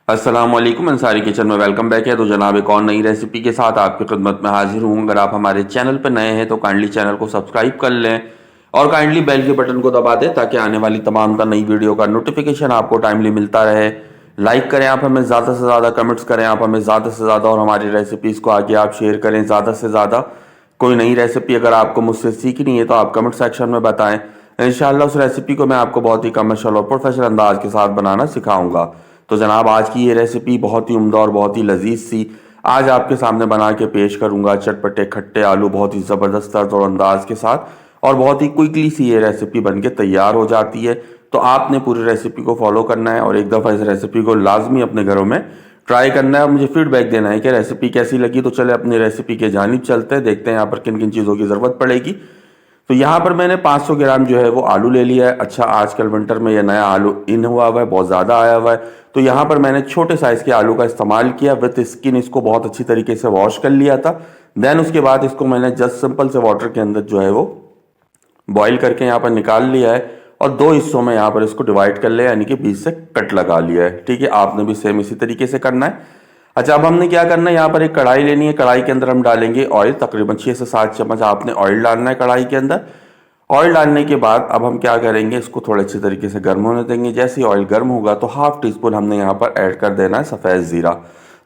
अस्सलाम वालेकुम, अंसारी किचन में वेलकम बैक है। तो जनाब एक और नई रेसिपी के साथ आपकी खिदमत में हाजिर हूँ। अगर आप हमारे चैनल पर नए हैं तो काइंडली चैनल को सब्सक्राइब कर लें और काइंडली बेल के बटन को दबा दें ताकि आने वाली तमाम नई वीडियो का नोटिफिकेशन आपको टाइमली मिलता रहे। लाइक करें आप हमें ज़्यादा से ज़्यादा, कमेंट्स करें आप हमें ज़्यादा से ज़्यादा और हमारी रेसिपीज़ को आगे आप शेयर करें ज़्यादा से ज़्यादा। कोई नई रेसिपी अगर आपको मुझसे सीखनी है तो आप कमेंट सेक्शन में बताएं। इंशाल्लाह उस रेसिपी को मैं आपको बहुत ही कमर्शियल और प्रोफेशनल अंदाज के साथ बनाना सिखाऊंगा। तो जनाब आज की ये रेसिपी बहुत ही उम्दा और बहुत ही लजीज सी आज आपके सामने बना के पेश करूंगा। चटपटे खट्टे आलू बहुत ही ज़बरदस्त तर्ज और अंदाज के साथ, और बहुत ही क्विकली सी ये रेसिपी बन के तैयार हो जाती है। तो आपने पूरी रेसिपी को फॉलो करना है और एक दफ़ा इस रेसिपी को लाजमी अपने घरों में ट्राई करना है और मुझे फीडबैक देना है कि रेसिपी कैसी लगी। तो चले अपनी रेसिपी के जानिब चलते हैं, देखते हैं यहाँ पर किन किन चीज़ों की ज़रूरत पड़ेगी। तो यहाँ पर मैंने 500 ग्राम जो है वो आलू ले लिया है। अच्छा, आजकल विंटर में ये नया आलू इन हुआ हुआ है, बहुत ज़्यादा आया हुआ है। तो यहाँ पर मैंने छोटे साइज़ के आलू का इस्तेमाल किया विथ स्किन। इसको बहुत अच्छी तरीके से वॉश कर लिया था। देन उसके बाद इसको मैंने जस्ट सिंपल से वाटर के अंदर जो है वो बॉईल करके यहाँ पर निकाल लिया है और दो हिस्सों में यहाँ पर इसको डिवाइड कर लिया, यानी कि बीच से कट लगा लिया है। ठीक है, आपने भी सेम इसी तरीके से करना है। अच्छा, अब हमने क्या करना है, यहाँ पर एक कढ़ाई लेनी है। कढ़ाई के अंदर हम डालेंगे ऑयल, तकरीबन 6 से 7 चम्मच आपने ऑयल डालना है कढ़ाई के अंदर। ऑयल डालने के बाद अब हम क्या करेंगे, इसको थोड़े अच्छी तरीके से गर्म होने देंगे। जैसे ही ऑयल गर्म होगा तो हाफ टी स्पून हमने यहाँ पर ऐड कर देना है सफ़ेद ज़ीरा।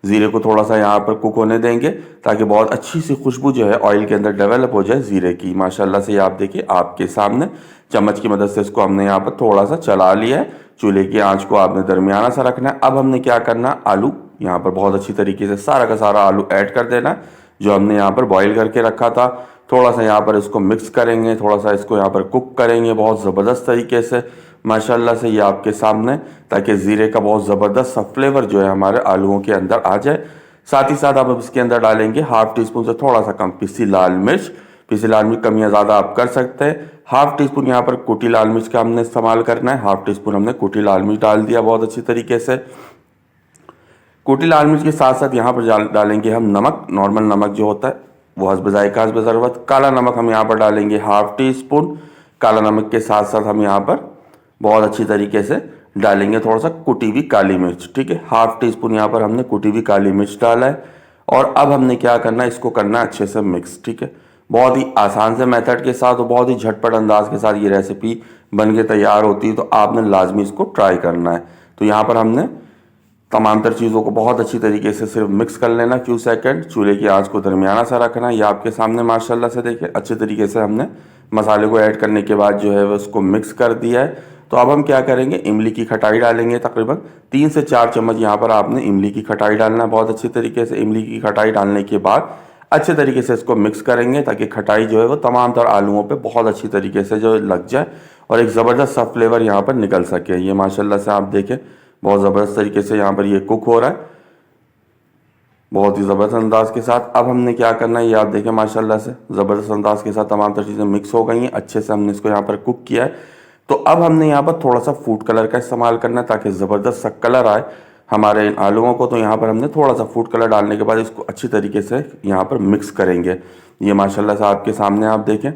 ज़ीरे को थोड़ा सा यहाँ पर कुक होने देंगे ताकि बहुत अच्छी सी खुशबू जो है ऑयल के अंदर डेवलप हो जाए ज़ीरे की। माशाल्लाह से आप देखिए आपके सामने चम्मच की मदद से इसको हमने यहाँ पर थोड़ा सा चला लिया है। चूल्हे की आंच को आपने दरमियाना सा रखना है। अब हमने क्या करना, आलू यहाँ पर बहुत अच्छी तरीके से सारा का सारा आलू ऐड कर देना जो हमने यहाँ पर बॉईल करके रखा था। थोड़ा सा यहाँ पर इसको मिक्स करेंगे, थोड़ा सा इसको यहाँ पर कुक करेंगे बहुत ज़बरदस्त तरीके से माशाल्लाह से ये आपके सामने, ताकि ज़ीरे का बहुत ज़बरदस्त सा फ्लेवर जो है हमारे आलूओं के अंदर आ जाए। साथ ही साथ अब इसके अंदर डालेंगे हाफ टी स्पून से थोड़ा सा कम पिसी लाल मिर्च। पिसी लाल मिर्च कम या ज़्यादा आप कर सकते हैं। हाफ टी स्पून यहाँ पर कुटी लाल मिर्च का हमने इस्तेमाल करना है। हाफ टी स्पून हमने कुटी लाल मिर्च डाल दिया बहुत अच्छी तरीके से। कुटी लाल मिर्च के साथ साथ यहाँ पर डालेंगे हम नमक, नॉर्मल नमक जो होता है वो हस्ब जायका हस्ब ज़रूरत। काला नमक हम यहाँ पर डालेंगे हाफ टी स्पून। काला नमक के साथ साथ हम यहाँ पर बहुत अच्छी तरीके से डालेंगे थोड़ा सा कुटी हुई काली मिर्च। ठीक है, हाफ टी स्पून यहाँ पर हमने कुटी हुई काली मिर्च डाला है। और अब हमने क्या करना है, इसको करना है अच्छे से मिक्स। ठीक है, बहुत ही आसान से मेथड के साथ और बहुत ही झटपट अंदाज के साथ ये रेसिपी बन के तैयार होती है। तो आपने लाजमी इसको ट्राई करना है। तो यहाँ पर हमने तमाम तर चीज़ों को बहुत अच्छी तरीके से सिर्फ मिक्स कर लेना फ्यू सेकंड। चूल्हे की आंच को दरमियाना सा रखना। ये आपके सामने माशाल्लाह से देखिए अच्छे तरीके से हमने मसाले को ऐड करने के बाद जो है वो उसको मिक्स कर दिया है। तो अब हम क्या करेंगे, इमली की खटाई डालेंगे। तकरीबन 3 से 4 चम्मच यहाँ पर आपने इमली की खटाई डालना है बहुत अच्छी तरीके से। इमली की खटाई डालने के बाद अच्छे तरीके से इसको मिक्स करेंगे ताकि खटाई जो है वो तमाम तर आलूओं पे बहुत अच्छी तरीके से जो लग जाए और एक ज़बरदस्त सा फ्लेवर यहाँ पर निकल सके। ये माशाल्लाह से आप देखें बहुत ज़बरदस्त तरीके से यहाँ पर ये कुक हो रहा है बहुत ही ज़बरदस्त अंदाज के साथ। अब हमने क्या करना है, ये आप देखें माशाल्लाह से ज़बरदस्त अंदाज के साथ तमाम तर चीज़ें मिक्स हो गई हैं, अच्छे से हमने इसको यहाँ पर कुक किया है। तो अब हमने यहाँ पर थोड़ा सा फूड कलर का इस्तेमाल करना है ताकि ज़बरदस्त सा कलर आए हमारे इन आलूओं को। तो यहाँ पर हमने थोड़ा सा फूड कलर डालने के बाद इसको अच्छी तरीके से यहाँ पर मिक्स करेंगे। ये माशाल्लाह से आपके सामने आप देखें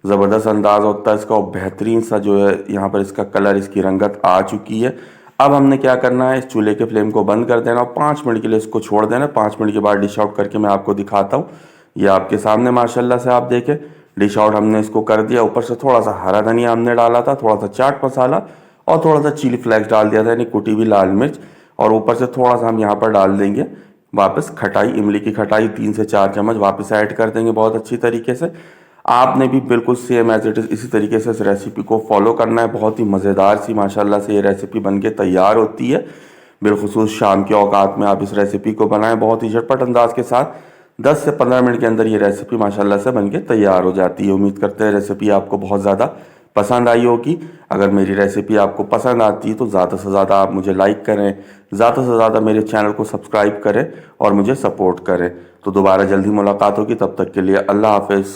ज़बरदस्त अंदाज़ होता है इसका और बेहतरीन सा जो है यहाँ पर इसका कलर, इसकी रंगत आ चुकी है। अब हमने क्या करना है, इस चूल्हे के फ्लेम को बंद कर देना और 5 मिनट के लिए इसको छोड़ देना। 5 मिनट के बाद डिश आउट करके मैं आपको दिखाता हूँ। ये आपके सामने माशाल्लाह से आप देखें डिश आउट हमने इसको कर दिया। ऊपर से थोड़ा सा हरा धनिया हमने डाला था, थोड़ा सा चाट मसाला और थोड़ा सा चिली फ्लेक्स डाल दिया था, यानी कुटी हुई लाल मिर्च। और ऊपर से थोड़ा सा हम यहाँ पर डाल देंगे वापस खटाई, इमली की खटाई 3 से 4 चम्मच वापस ऐड कर देंगे बहुत अच्छी तरीके से। आपने भी बिल्कुल सेम एज इट इज़ इसी तरीके से इस रेसिपी को फॉलो करना है। बहुत ही मज़ेदार सी माशाल्लाह से ये रेसिपी बन के तैयार होती है। बिलखुसूस शाम के औकात में आप इस रेसिपी को बनाएं बहुत ही झटपट अंदाज के साथ। 10 से 15 मिनट के अंदर ये रेसिपी माशाल्लाह से बन के तैयार हो जाती है। उम्मीद करते हैं रेसिपी आपको बहुत ज़्यादा पसंद आई होगी। अगर मेरी रेसिपी आपको पसंद आती है तो ज़्यादा से ज़्यादा आप मुझे लाइक करें, ज़्यादा से ज़्यादा मेरे चैनल को सब्सक्राइब करें और मुझे सपोर्ट करें। तो दोबारा जल्दी मुलाकात होगी, तब तक के लिए अल्लाह हाफ़िज़।